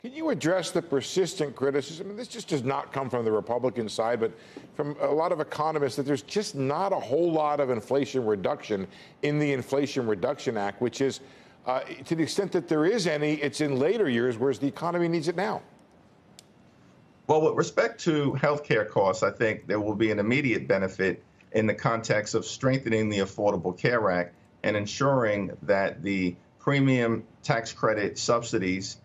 Can you address the persistent criticism, and this just does not come from the Republican side, but from a lot of economists, that there's just not a whole lot of inflation reduction in the Inflation Reduction Act, which is, to the extent that there is any, it's in later years, whereas the economy needs it now? Well, with respect to healthcare costs, I think there will be an immediate benefit in the context of strengthening the Affordable Care Act and ensuring that the premium tax credit subsidies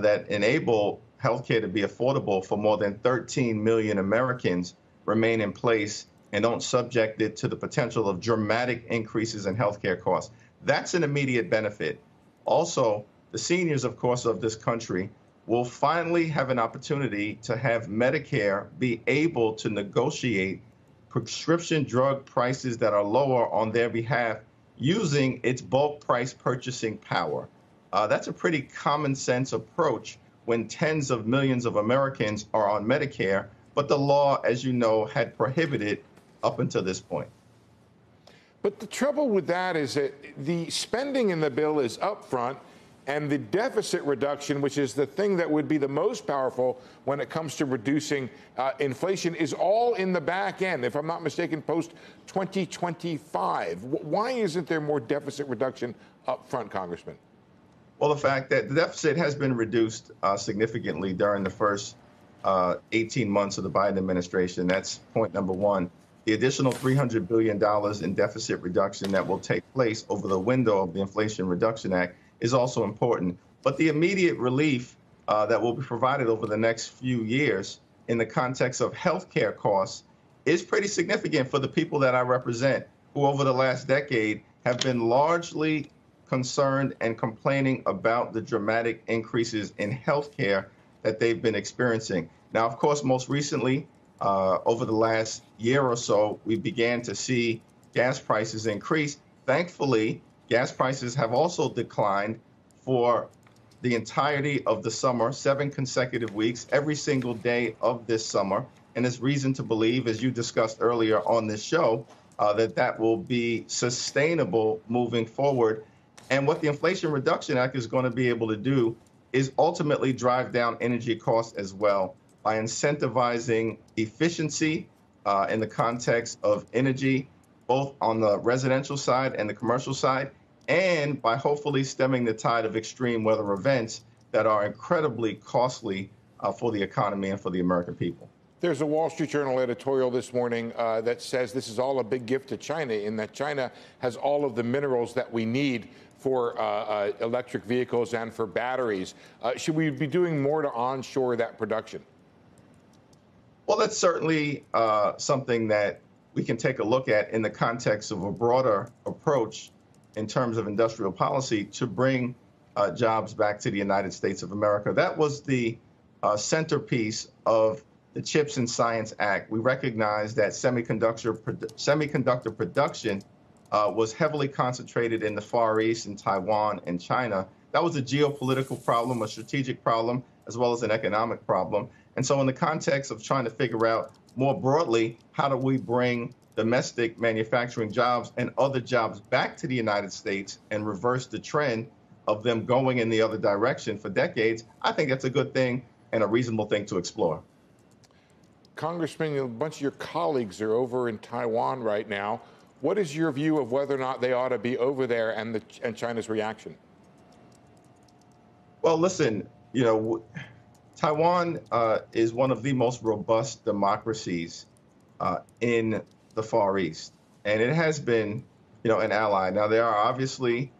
that enable healthcare to be affordable for more than 13 million Americans remain in place and don't subject it to the potential of dramatic increases in healthcare costs. That's an immediate benefit. Also, the seniors, of course, of this country will finally have an opportunity to have Medicare be able to negotiate prescription drug prices that are lower on their behalf using its bulk price purchasing power. That's a pretty common sense approach when tens of millions of Americans are on Medicare, but the law, as you know, had prohibited up until this point. But the trouble with that is that the spending in the bill is upfront, and the deficit reduction, which is the thing that would be the most powerful when it comes to reducing inflation, is all in the back end, if I'm not mistaken, post-2025. Why isn't there more deficit reduction upfront, Congressman? Well, the fact that the deficit has been reduced significantly during the first 18 months of the Biden administration. That's point number one. The additional $300 billion in deficit reduction that will take place over the window of the Inflation Reduction Act is also important. But the immediate relief that will be provided over the next few years in the context of healthcare costs is pretty significant for the people that I represent, who over the last decade have been largely concerned and complaining about the dramatic increases in healthcare that they've been experiencing. Now, of course, most recently, over the last year or so, we began to see gas prices increase. Thankfully, gas prices have also declined for the entirety of the summer, 7 consecutive weeks, every single day of this summer. And there's reason to believe, as you discussed earlier on this show, that that will be sustainable moving forward. And what the Inflation Reduction Act is going to be able to do is ultimately drive down energy costs as well by incentivizing efficiency in the context of energy, both on the residential side and the commercial side, and by hopefully stemming the tide of extreme weather events that are incredibly costly for the economy and for the American people. There's a Wall Street Journal editorial this morning that says this is all a big gift to China, in that China has all of the minerals that we need for electric vehicles and for batteries. Should we be doing more to onshore that production? Well, that's certainly something that we can take a look at in the context of a broader approach in terms of industrial policy to bring jobs back to the United States of America. That was the centerpiece of the CHIPS and Science Act. We recognize that semiconductor production was heavily concentrated in the Far East, in Taiwan and China. That was a geopolitical problem, a strategic problem, as well as an economic problem. And so in the context of trying to figure out more broadly, how do we bring domestic manufacturing jobs and other jobs back to the United States and reverse the trend of them going in the other direction for decades, I think that's a good thing and a reasonable thing to explore. Congressman, a bunch of your colleagues are over in Taiwan right now. What is your view of whether or not they ought to be over there and China's reaction? Well, listen, you know, Taiwan is one of the most robust democracies in the Far East, and it has been, you know, an ally. Now, there are obviously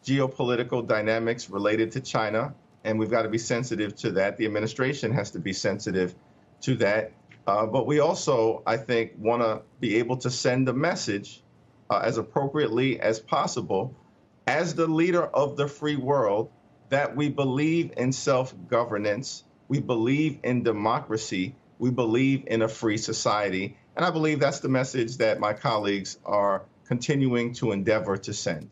geopolitical dynamics related to China, and we've got to be sensitive to that. The administration has to be sensitive to that. But we also, I think, want to be able to send a message as appropriately as possible as the leader of the free world that we believe in self-governance, we believe in democracy, we believe in a free society. And I believe that's the message that my colleagues are continuing to endeavor to send.